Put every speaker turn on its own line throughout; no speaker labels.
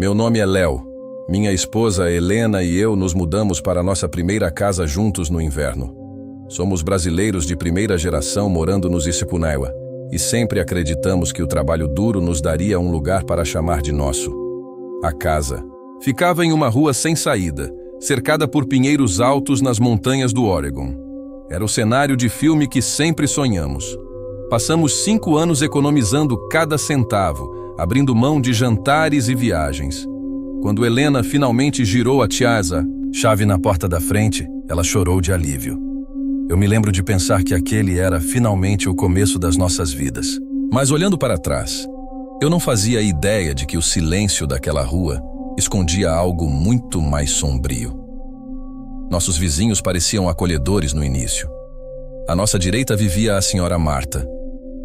Meu nome é Léo. Minha esposa Helena e eu nos mudamos para nossa primeira casa juntos no inverno. Somos brasileiros de primeira geração morando nos Isipunaiwa e sempre acreditamos que o trabalho duro nos daria um lugar para chamar de nosso. A casa ficava em uma rua sem saída, cercada por pinheiros altos nas montanhas do Oregon. Era o cenário de filme que sempre sonhamos. Passamos 5 anos economizando cada centavo, abrindo mão de jantares e viagens. Quando Helena finalmente girou a chave na porta da frente, ela chorou de alívio. Eu me lembro de pensar que aquele era finalmente o começo das nossas vidas. Mas olhando para trás, eu não fazia ideia de que o silêncio daquela rua escondia algo muito mais sombrio. Nossos vizinhos pareciam acolhedores no início. À nossa direita vivia a senhora Marta,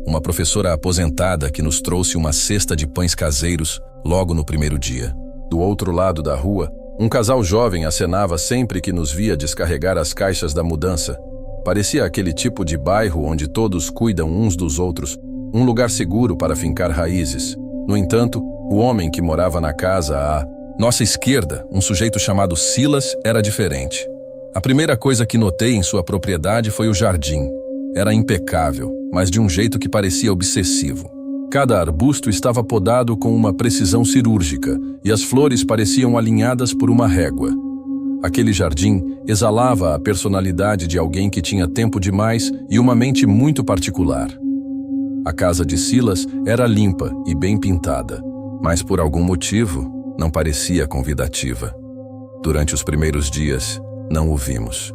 uma professora aposentada que nos trouxe uma cesta de pães caseiros logo no primeiro dia. Do outro lado da rua, um casal jovem acenava sempre que nos via descarregar as caixas da mudança. Parecia aquele tipo de bairro onde todos cuidam uns dos outros, um lugar seguro para fincar raízes. No entanto, o homem que morava na casa à nossa esquerda, um sujeito chamado Silas, era diferente. A primeira coisa que notei em sua propriedade foi o jardim. Era impecável, mas de um jeito que parecia obsessivo. Cada arbusto estava podado com uma precisão cirúrgica e as flores pareciam alinhadas por uma régua. Aquele jardim exalava a personalidade de alguém que tinha tempo demais e uma mente muito particular. A casa de Silas era limpa e bem pintada, mas por algum motivo não parecia convidativa. Durante os primeiros dias, não o vimos.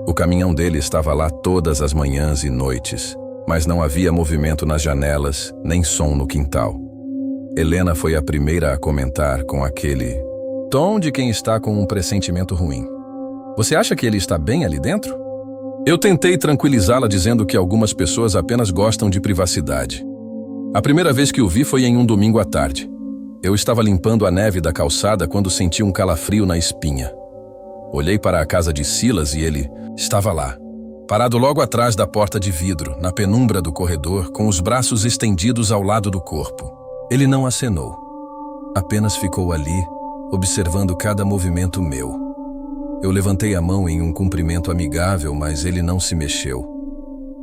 O caminhão dele estava lá todas as manhãs e noites, mas não havia movimento nas janelas, nem som no quintal. Helena foi a primeira a comentar com aquele tom de quem está com um pressentimento ruim. Você acha que ele está bem ali dentro? Eu tentei tranquilizá-la dizendo que algumas pessoas apenas gostam de privacidade. A primeira vez que o vi foi em um domingo à tarde. Eu estava limpando a neve da calçada quando senti um calafrio na espinha. Olhei para a casa de Silas e ele estava lá, parado logo atrás da porta de vidro, na penumbra do corredor, com os braços estendidos ao lado do corpo. Ele não acenou. Apenas ficou ali, observando cada movimento meu. Eu levantei a mão em um cumprimento amigável, mas ele não se mexeu.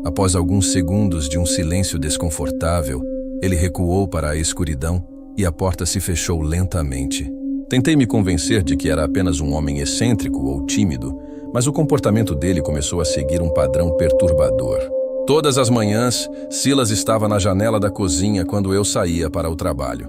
Após alguns segundos de um silêncio desconfortável, ele recuou para a escuridão e a porta se fechou lentamente. Tentei me convencer de que era apenas um homem excêntrico ou tímido, mas o comportamento dele começou a seguir um padrão perturbador. Todas as manhãs, Silas estava na janela da cozinha quando eu saía para o trabalho.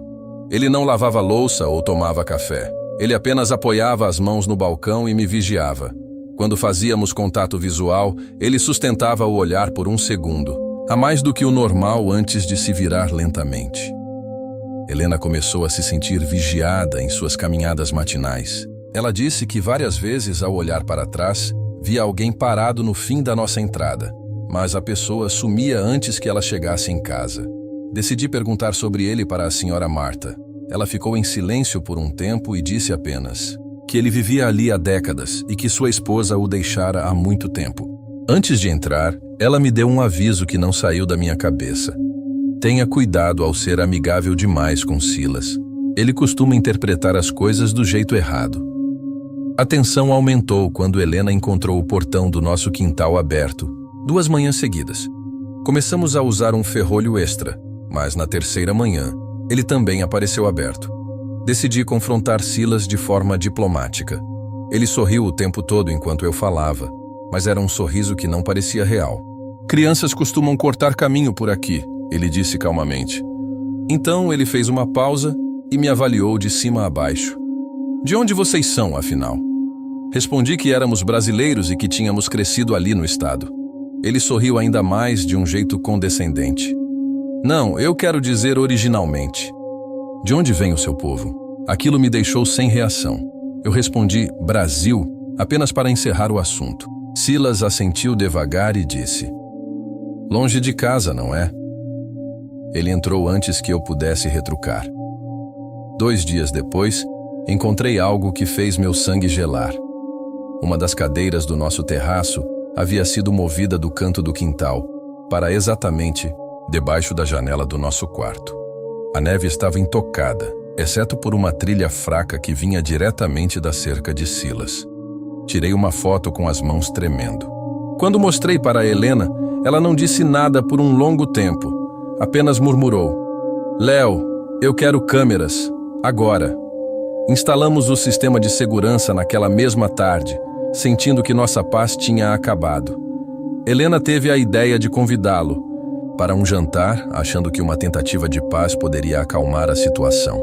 Ele não lavava louça ou tomava café. Ele apenas apoiava as mãos no balcão e me vigiava. Quando fazíamos contato visual, ele sustentava o olhar por um segundo, a mais do que o normal antes de se virar lentamente. Helena começou a se sentir vigiada em suas caminhadas matinais. Ela disse que várias vezes, ao olhar para trás, via alguém parado no fim da nossa entrada, mas a pessoa sumia antes que ela chegasse em casa. Decidi perguntar sobre ele para a senhora Marta. Ela ficou em silêncio por um tempo e disse apenas que ele vivia ali há décadas e que sua esposa o deixara há muito tempo. Antes de entrar, ela me deu um aviso que não saiu da minha cabeça. Tenha cuidado ao ser amigável demais com Silas. Ele costuma interpretar as coisas do jeito errado. A tensão aumentou quando Helena encontrou o portão do nosso quintal aberto, 2 manhãs seguidas. Começamos a usar um ferrolho extra, mas na terceira manhã, ele também apareceu aberto. Decidi confrontar Silas de forma diplomática. Ele sorriu o tempo todo enquanto eu falava, mas era um sorriso que não parecia real. Crianças costumam cortar caminho por aqui, ele disse calmamente. Então ele fez uma pausa e me avaliou de cima a baixo. De onde vocês são, afinal? Respondi que éramos brasileiros e que tínhamos crescido ali no estado. Ele sorriu ainda mais de um jeito condescendente. Não, eu quero dizer originalmente. De onde vem o seu povo? Aquilo me deixou sem reação. Eu respondi, Brasil, apenas para encerrar o assunto. Silas assentiu devagar e disse, longe de casa, não é? Ele entrou antes que eu pudesse retrucar. 2 dias depois, encontrei algo que fez meu sangue gelar. Uma das cadeiras do nosso terraço havia sido movida do canto do quintal, para exatamente debaixo da janela do nosso quarto. A neve estava intocada exceto por uma trilha fraca que vinha diretamente da cerca de Silas. Tirei uma foto com as mãos tremendo. Quando mostrei para Helena, ela não disse nada por um longo tempo, apenas murmurou: Léo, eu quero câmeras, agora. Instalamos o sistema de segurança naquela mesma tarde, sentindo que nossa paz tinha acabado. Helena teve a ideia de convidá-lo para um jantar, achando que uma tentativa de paz poderia acalmar a situação.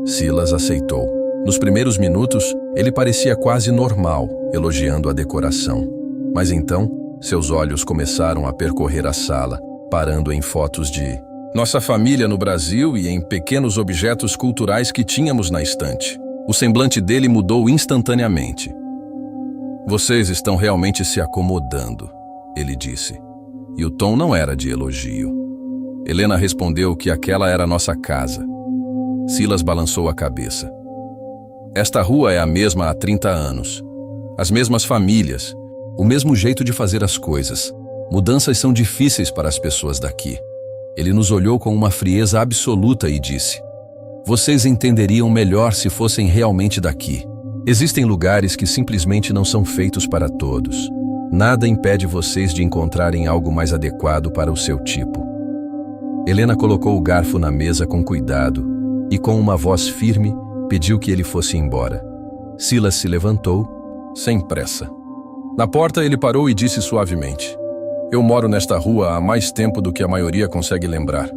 Silas aceitou. Nos primeiros minutos, ele parecia quase normal, elogiando a decoração. Mas então, seus olhos começaram a percorrer a sala, parando em fotos de nossa família no Brasil e em pequenos objetos culturais que tínhamos na estante. O semblante dele mudou instantaneamente. Vocês estão realmente se acomodando, ele disse. E o tom não era de elogio. Helena respondeu que aquela era nossa casa. Silas balançou a cabeça. Esta rua é a mesma há 30 anos. As mesmas famílias, o mesmo jeito de fazer as coisas. Mudanças são difíceis para as pessoas daqui. Ele nos olhou com uma frieza absoluta e disse: vocês entenderiam melhor se fossem realmente daqui. Existem lugares que simplesmente não são feitos para todos. Nada impede vocês de encontrarem algo mais adequado para o seu tipo. Helena colocou o garfo na mesa com cuidado e, com uma voz firme, pediu que ele fosse embora. Silas se levantou, sem pressa. Na porta ele parou e disse suavemente: eu moro nesta rua há mais tempo do que a maioria consegue lembrar.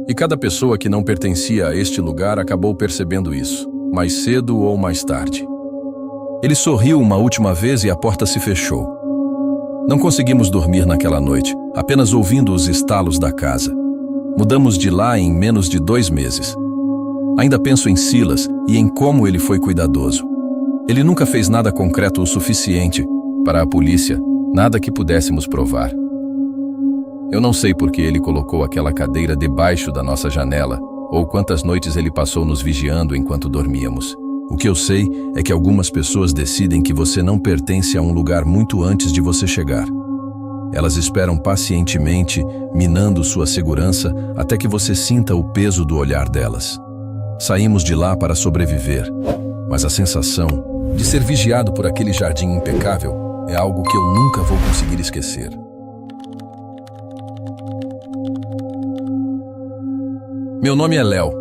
E cada pessoa que não pertencia a este lugar acabou percebendo isso, mais cedo ou mais tarde. Ele sorriu uma última vez e a porta se fechou. Não conseguimos dormir naquela noite, apenas ouvindo os estalos da casa. Mudamos de lá em menos de 2 meses. Ainda penso em Silas e em como ele foi cuidadoso. Ele nunca fez nada concreto o suficiente para a polícia, nada que pudéssemos provar. Eu não sei por que ele colocou aquela cadeira debaixo da nossa janela, ou quantas noites ele passou nos vigiando enquanto dormíamos. O que eu sei é que algumas pessoas decidem que você não pertence a um lugar muito antes de você chegar. Elas esperam pacientemente, minando sua segurança, até que você sinta o peso do olhar delas. Saímos de lá para sobreviver, mas a sensação de ser vigiado por aquele jardim impecável é algo que eu nunca vou conseguir esquecer. Meu nome é Léo.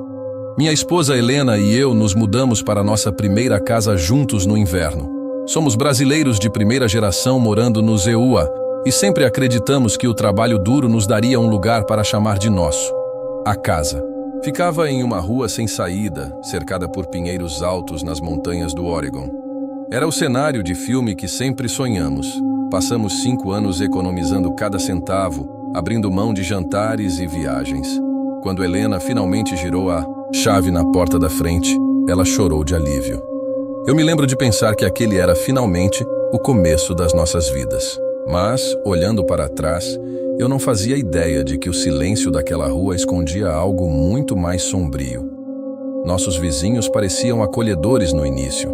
Minha esposa Helena e eu nos mudamos para nossa primeira casa juntos no inverno. Somos brasileiros de primeira geração morando no EUA e sempre acreditamos que o trabalho duro nos daria um lugar para chamar de nosso. A casa ficava em uma rua sem saída, cercada por pinheiros altos nas montanhas do Oregon. Era o cenário de filme que sempre sonhamos. Passamos 5 anos economizando cada centavo, abrindo mão de jantares e viagens. Quando Helena finalmente girou a chave na porta da frente, ela chorou de alívio. Eu me lembro de pensar que aquele era finalmente o começo das nossas vidas. Mas, olhando para trás, eu não fazia ideia de que o silêncio daquela rua escondia algo muito mais sombrio. Nossos vizinhos pareciam acolhedores no início.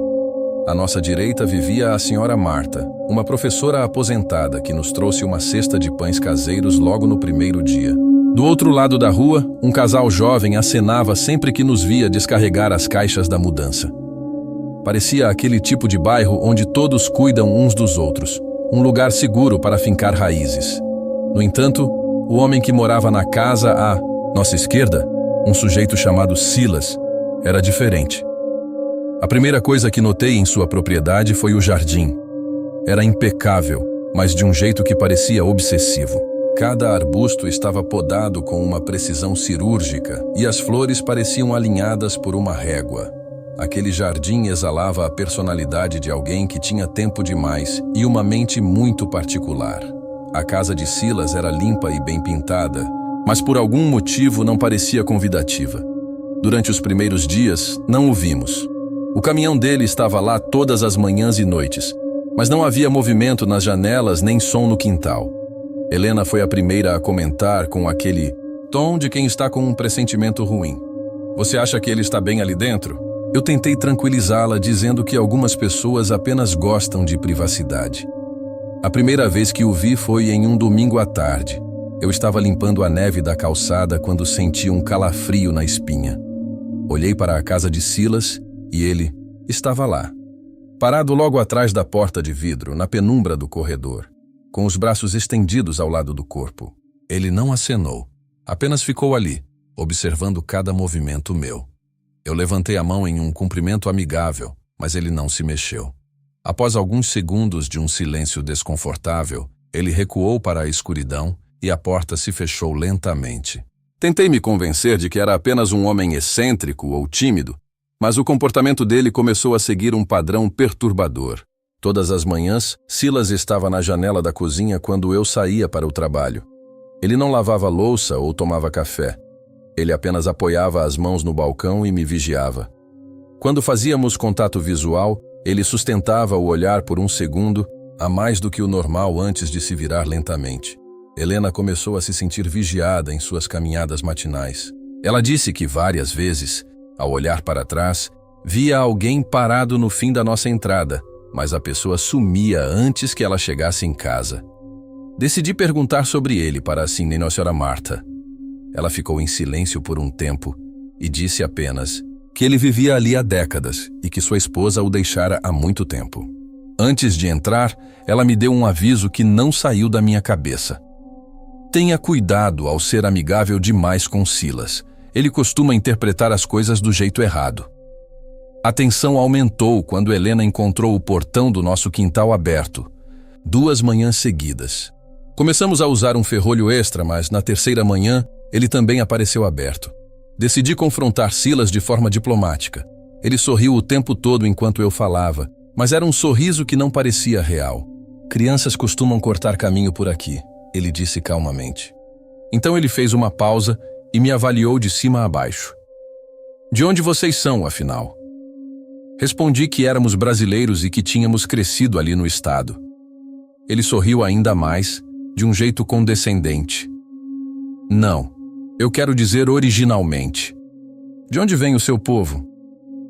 À nossa direita vivia a senhora Marta, uma professora aposentada que nos trouxe uma cesta de pães caseiros logo no primeiro dia. Do outro lado da rua, um casal jovem acenava sempre que nos via descarregar as caixas da mudança. Parecia aquele tipo de bairro onde todos cuidam uns dos outros, um lugar seguro para fincar raízes. No entanto, o homem que morava na casa à nossa esquerda, um sujeito chamado Silas, era diferente. A primeira coisa que notei em sua propriedade foi o jardim. Era impecável, mas de um jeito que parecia obsessivo. Cada arbusto estava podado com uma precisão cirúrgica e as flores pareciam alinhadas por uma régua. Aquele jardim exalava a personalidade de alguém que tinha tempo demais e uma mente muito particular. A casa de Silas era limpa e bem pintada, mas por algum motivo não parecia convidativa. Durante os primeiros dias, não o vimos. O caminhão dele estava lá todas as manhãs e noites, mas não havia movimento nas janelas nem som no quintal. Helena foi a primeira a comentar com aquele tom de quem está com um pressentimento ruim. Você acha que ele está bem ali dentro? Eu tentei tranquilizá-la dizendo que algumas pessoas apenas gostam de privacidade. A primeira vez que o vi foi em um domingo à tarde. Eu estava limpando a neve da calçada quando senti um calafrio na espinha. Olhei para a casa de Silas e ele estava lá, parado logo atrás da porta de vidro, na penumbra do corredor, com os braços estendidos ao lado do corpo. Ele não acenou, apenas ficou ali, observando cada movimento meu. Eu levantei a mão em um cumprimento amigável, mas ele não se mexeu. Após alguns segundos de um silêncio desconfortável, ele recuou para a escuridão e a porta se fechou lentamente. Tentei me convencer de que era apenas um homem excêntrico ou tímido, mas o comportamento dele começou a seguir um padrão perturbador. Todas as manhãs, Silas estava na janela da cozinha quando eu saía para o trabalho. Ele não lavava louça ou tomava café. Ele apenas apoiava as mãos no balcão e me vigiava. Quando fazíamos contato visual, ele sustentava o olhar por um segundo, a mais do que o normal antes de se virar lentamente. Helena começou a se sentir vigiada em suas caminhadas matinais. Ela disse que várias vezes, ao olhar para trás, via alguém parado no fim da nossa entrada, mas a pessoa sumia antes que ela chegasse em casa. Decidi perguntar sobre ele para a senhora Marta. Ela ficou em silêncio por um tempo e disse apenas que ele vivia ali há décadas e que sua esposa o deixara há muito tempo. Antes de entrar, ela me deu um aviso que não saiu da minha cabeça. Tenha cuidado ao ser amigável demais com Silas. Ele costuma interpretar as coisas do jeito errado. A tensão aumentou quando Helena encontrou o portão do nosso quintal aberto. 2 manhãs seguidas. Começamos a usar um ferrolho extra, mas na terceira manhã, ele também apareceu aberto. Decidi confrontar Silas de forma diplomática. Ele sorriu o tempo todo enquanto eu falava, mas era um sorriso que não parecia real. Crianças costumam cortar caminho por aqui, ele disse calmamente. Então ele fez uma pausa e me avaliou de cima a baixo. De onde vocês são, afinal? Respondi que éramos brasileiros e que tínhamos crescido ali no estado. Ele sorriu ainda mais, de um jeito condescendente. Não, eu quero dizer originalmente. De onde vem o seu povo?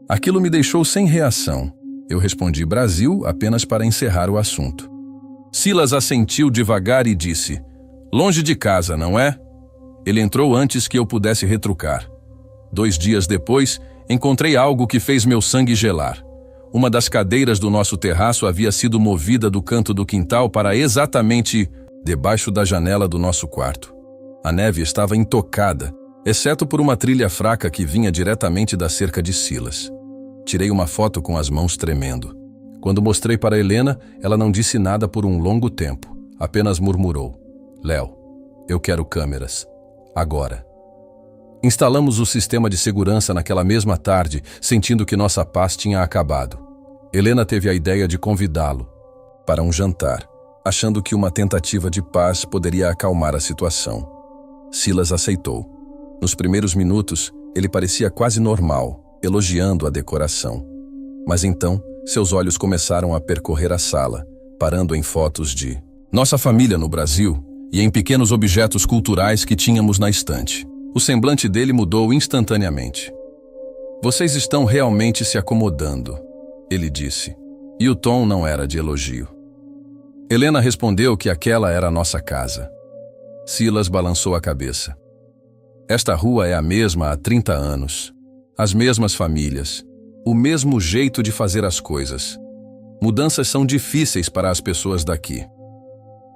Aquilo me deixou sem reação. Eu respondi Brasil apenas para encerrar o assunto. Silas assentiu devagar e disse, longe de casa, não é? Ele entrou antes que eu pudesse retrucar. 2 dias depois, encontrei algo que fez meu sangue gelar. Uma das cadeiras do nosso terraço havia sido movida do canto do quintal para exatamente debaixo da janela do nosso quarto. A neve estava intocada, exceto por uma trilha fraca que vinha diretamente da cerca de Silas. Tirei uma foto com as mãos tremendo. Quando mostrei para Helena, ela não disse nada por um longo tempo, apenas murmurou. Léo, eu quero câmeras. Agora. Instalamos o sistema de segurança naquela mesma tarde, sentindo que nossa paz tinha acabado. Helena teve a ideia de convidá-lo para um jantar, achando que uma tentativa de paz poderia acalmar a situação. Silas aceitou. Nos primeiros minutos, ele parecia quase normal, elogiando a decoração. Mas então, seus olhos começaram a percorrer a sala, parando em fotos de nossa família no Brasil e em pequenos objetos culturais que tínhamos na estante. O semblante dele mudou instantaneamente. Vocês estão realmente se acomodando, ele disse, e o tom não era de elogio. Helena respondeu que aquela era a nossa casa. Silas balançou a cabeça. Esta rua é a mesma há 30 anos. As mesmas famílias. O mesmo jeito de fazer as coisas. Mudanças são difíceis para as pessoas daqui.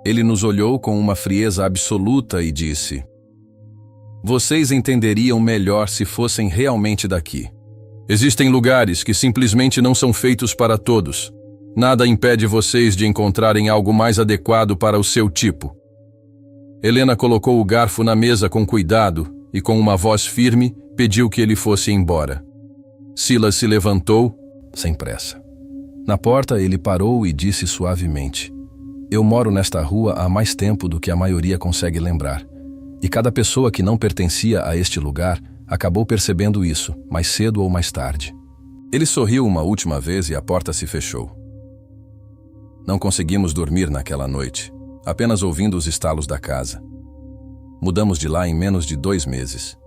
Ele nos olhou com uma frieza absoluta e disse: vocês entenderiam melhor se fossem realmente daqui. Existem lugares que simplesmente não são feitos para todos. Nada impede vocês de encontrarem algo mais adequado para o seu tipo. Helena colocou o garfo na mesa com cuidado e, com uma voz firme, pediu que ele fosse embora. Silas se levantou, sem pressa. Na porta, ele parou e disse suavemente: eu moro nesta rua há mais tempo do que a maioria consegue lembrar. E cada pessoa que não pertencia a este lugar acabou percebendo isso, mais cedo ou mais tarde. Ele sorriu uma última vez e a porta se fechou. Não conseguimos dormir naquela noite, apenas ouvindo os estalos da casa. Mudamos de lá em menos de 2 meses.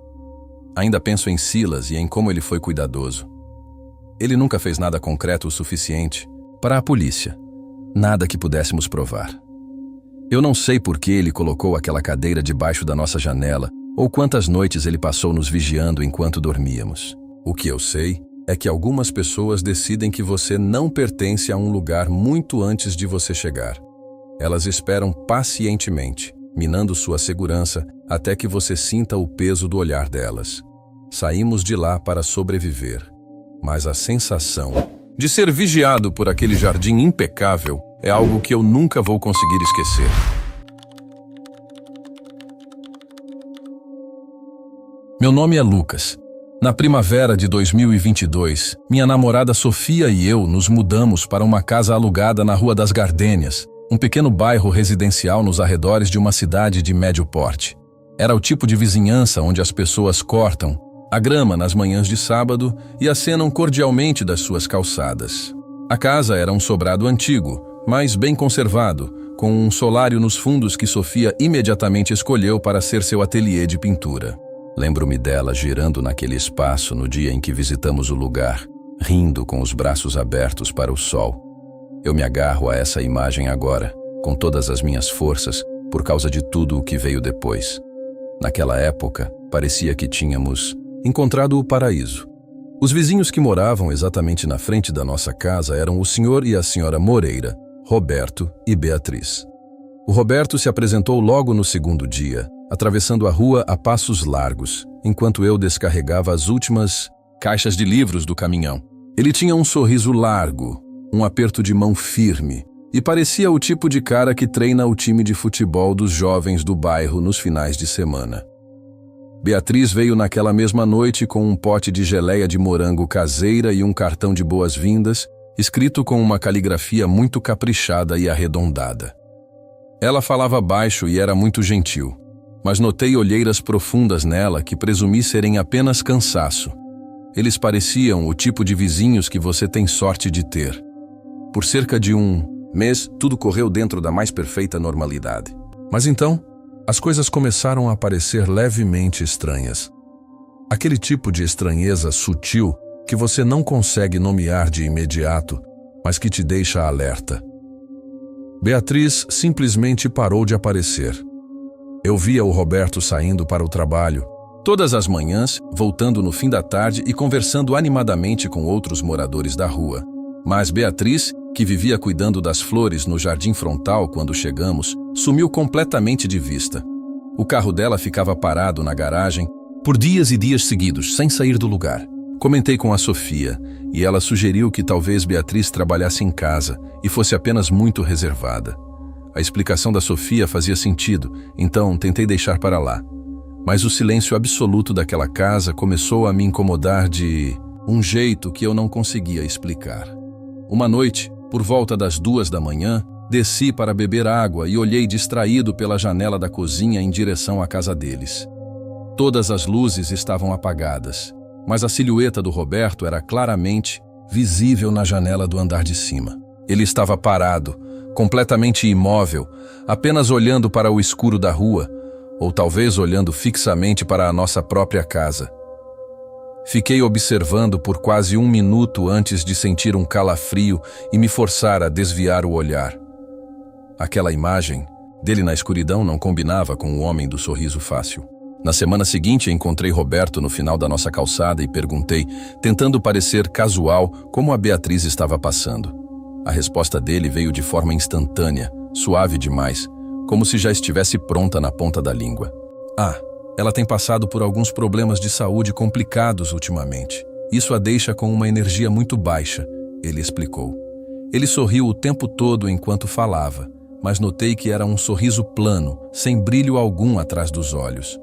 Ainda penso em Silas e em como ele foi cuidadoso. Ele nunca fez nada concreto o suficiente para a polícia. Nada que pudéssemos provar. Eu não sei por que ele colocou aquela cadeira debaixo da nossa janela ou quantas noites ele passou nos vigiando enquanto dormíamos. O que eu sei é que algumas pessoas decidem que você não pertence a um lugar muito antes de você chegar. Elas esperam pacientemente, minando sua segurança até que você sinta o peso do olhar delas. Saímos de lá para sobreviver, mas a sensação de ser vigiado por aquele jardim impecável é algo que eu nunca vou conseguir esquecer. Meu nome é Lucas. Na primavera de 2022, minha namorada Sofia e eu nos mudamos para uma casa alugada na Rua das Gardênias, um pequeno bairro residencial nos arredores de uma cidade de médio porte. Era o tipo de vizinhança onde as pessoas cortam a grama nas manhãs de sábado e acenam cordialmente das suas calçadas. A casa era um sobrado antigo, mas bem conservado, com um solário nos fundos que Sofia imediatamente escolheu para ser seu ateliê de pintura. Lembro-me dela girando naquele espaço no dia em que visitamos o lugar, rindo com os braços abertos para o sol. Eu me agarro a essa imagem agora, com todas as minhas forças, por causa de tudo o que veio depois. Naquela época, parecia que tínhamos encontrado o paraíso. Os vizinhos que moravam exatamente na frente da nossa casa eram o senhor e a senhora Moreira, Roberto e Beatriz. O Roberto se apresentou logo no segundo dia, atravessando a rua a passos largos, enquanto eu descarregava as últimas caixas de livros do caminhão. Ele tinha um sorriso largo, um aperto de mão firme, e parecia o tipo de cara que treina o time de futebol dos jovens do bairro nos finais de semana. Beatriz veio naquela mesma noite com um pote de geleia de morango caseira e um cartão de boas-vindas, escrito com uma caligrafia muito caprichada e arredondada. Ela falava baixo e era muito gentil, mas notei olheiras profundas nela que presumi serem apenas cansaço. Eles pareciam o tipo de vizinhos que você tem sorte de ter. Por cerca de um mês, tudo correu dentro da mais perfeita normalidade. Mas então, as coisas começaram a parecer levemente estranhas. Aquele tipo de estranheza sutil que você não consegue nomear de imediato, mas que te deixa alerta. Beatriz simplesmente parou de aparecer. Eu via o Roberto saindo para o trabalho, todas as manhãs, voltando no fim da tarde e conversando animadamente com outros moradores da rua. Mas Beatriz, que vivia cuidando das flores no jardim frontal quando chegamos, sumiu completamente de vista. O carro dela ficava parado na garagem por dias e dias seguidos, sem sair do lugar. Comentei com a Sofia, e ela sugeriu que talvez Beatriz trabalhasse em casa e fosse apenas muito reservada. A explicação da Sofia fazia sentido, então tentei deixar para lá. Mas o silêncio absoluto daquela casa começou a me incomodar de um jeito que eu não conseguia explicar. Uma noite, por volta das 2 da manhã, desci para beber água e olhei distraído pela janela da cozinha em direção à casa deles. Todas as luzes estavam apagadas, mas a silhueta do Roberto era claramente visível na janela do andar de cima. Ele estava parado, completamente imóvel, apenas olhando para o escuro da rua, ou talvez olhando fixamente para a nossa própria casa. Fiquei observando por quase 1 minuto antes de sentir um calafrio e me forçar a desviar o olhar. Aquela imagem dele na escuridão não combinava com o homem do sorriso fácil. Na semana seguinte, encontrei Roberto no final da nossa calçada e perguntei, tentando parecer casual, como a Beatriz estava passando. A resposta dele veio de forma instantânea, suave demais, como se já estivesse pronta na ponta da língua. Ela tem passado por alguns problemas de saúde complicados ultimamente. Isso a deixa com uma energia muito baixa, ele explicou. Ele sorriu o tempo todo enquanto falava, mas notei que era um sorriso plano, sem brilho algum atrás dos olhos.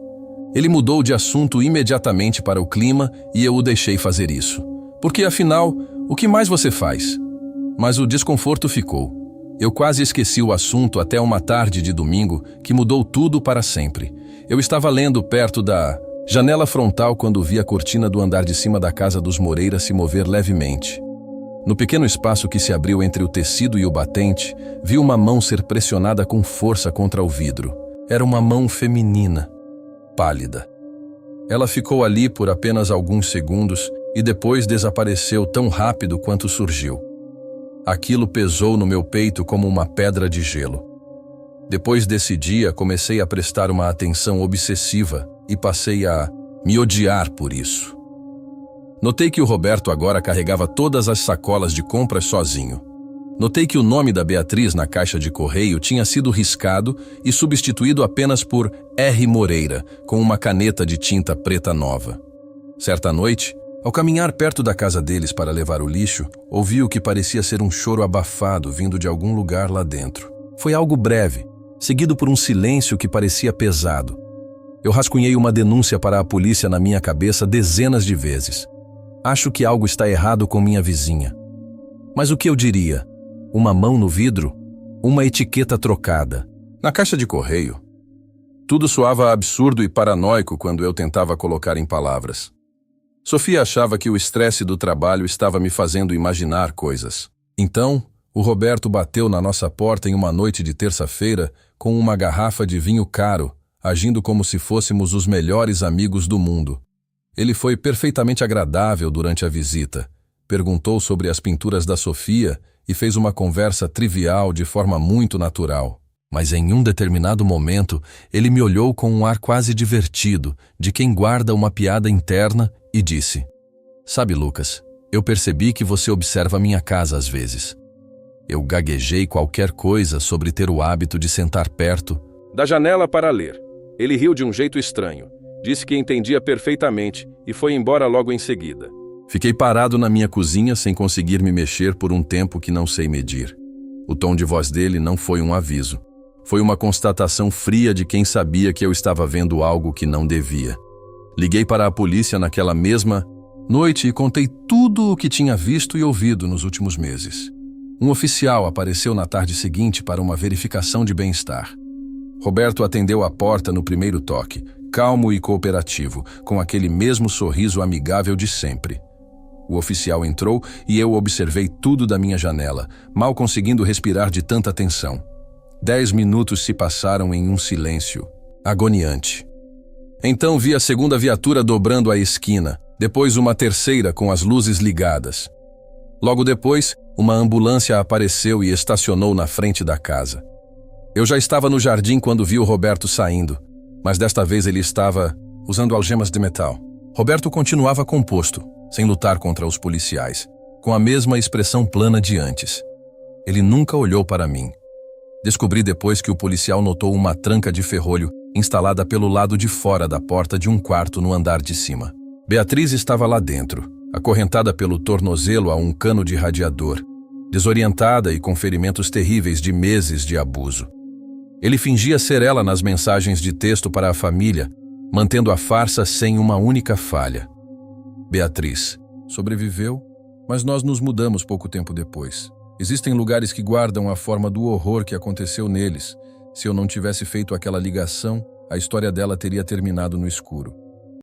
Ele mudou de assunto imediatamente para o clima e eu o deixei fazer isso. Porque, afinal, o que mais você faz? Mas o desconforto ficou. Eu quase esqueci o assunto até uma tarde de domingo que mudou tudo para sempre. Eu estava lendo perto da janela frontal quando vi a cortina do andar de cima da casa dos Moreira se mover levemente. No pequeno espaço que se abriu entre o tecido e o batente, vi uma mão ser pressionada com força contra o vidro. Era uma mão feminina, pálida. Ela ficou ali por apenas alguns segundos e depois desapareceu tão rápido quanto surgiu. Aquilo pesou no meu peito como uma pedra de gelo. Depois desse dia, comecei a prestar uma atenção obsessiva e passei a me odiar por isso. Notei que o Roberto agora carregava todas as sacolas de compras sozinho. Notei que o nome da Beatriz na caixa de correio tinha sido riscado e substituído apenas por R. Moreira, com uma caneta de tinta preta nova. Certa noite, ao caminhar perto da casa deles para levar o lixo, ouvi o que parecia ser um choro abafado vindo de algum lugar lá dentro. Foi algo breve, seguido por um silêncio que parecia pesado. Eu rascunhei uma denúncia para a polícia na minha cabeça dezenas de vezes. Acho que algo está errado com minha vizinha. Mas o que eu diria? Uma mão no vidro? Uma etiqueta trocada? Na caixa de correio? Tudo soava absurdo e paranoico quando eu tentava colocar em palavras. Sofia achava que o estresse do trabalho estava me fazendo imaginar coisas. Então, o Roberto bateu na nossa porta em uma noite de terça-feira com uma garrafa de vinho caro, agindo como se fôssemos os melhores amigos do mundo. Ele foi perfeitamente agradável durante a visita. Perguntou sobre as pinturas da Sofia e fez uma conversa trivial de forma muito natural. Mas em um determinado momento, ele me olhou com um ar quase divertido, de quem guarda uma piada interna, e disse: "Sabe, Lucas, eu percebi que você observa minha casa às vezes." Eu gaguejei qualquer coisa sobre ter o hábito de sentar perto da janela para ler. Ele riu de um jeito estranho. Disse que entendia perfeitamente e foi embora logo em seguida. Fiquei parado na minha cozinha sem conseguir me mexer por um tempo que não sei medir. O tom de voz dele não foi um aviso. Foi uma constatação fria de quem sabia que eu estava vendo algo que não devia. Liguei para a polícia naquela mesma noite e contei tudo o que tinha visto e ouvido nos últimos meses. Um oficial apareceu na tarde seguinte para uma verificação de bem-estar. Roberto atendeu a porta no primeiro toque, calmo e cooperativo, com aquele mesmo sorriso amigável de sempre. O oficial entrou e eu observei tudo da minha janela, mal conseguindo respirar de tanta tensão. 10 minutos se passaram em um silêncio agoniante. Então vi a segunda viatura dobrando a esquina, depois uma terceira com as luzes ligadas. Logo depois, uma ambulância apareceu e estacionou na frente da casa. Eu já estava no jardim quando vi o Roberto saindo, mas desta vez ele estava usando algemas de metal. Roberto continuava composto, sem lutar contra os policiais, com a mesma expressão plana de antes. Ele nunca olhou para mim. Descobri depois que o policial notou uma tranca de ferrolho instalada pelo lado de fora da porta de um quarto no andar de cima. Beatriz estava lá dentro, acorrentada pelo tornozelo a um cano de radiador, desorientada e com ferimentos terríveis de meses de abuso. Ele fingia ser ela nas mensagens de texto para a família, mantendo a farsa sem uma única falha. Beatriz sobreviveu, mas nós nos mudamos pouco tempo depois. Existem lugares que guardam a forma do horror que aconteceu neles. Se eu não tivesse feito aquela ligação, a história dela teria terminado no escuro.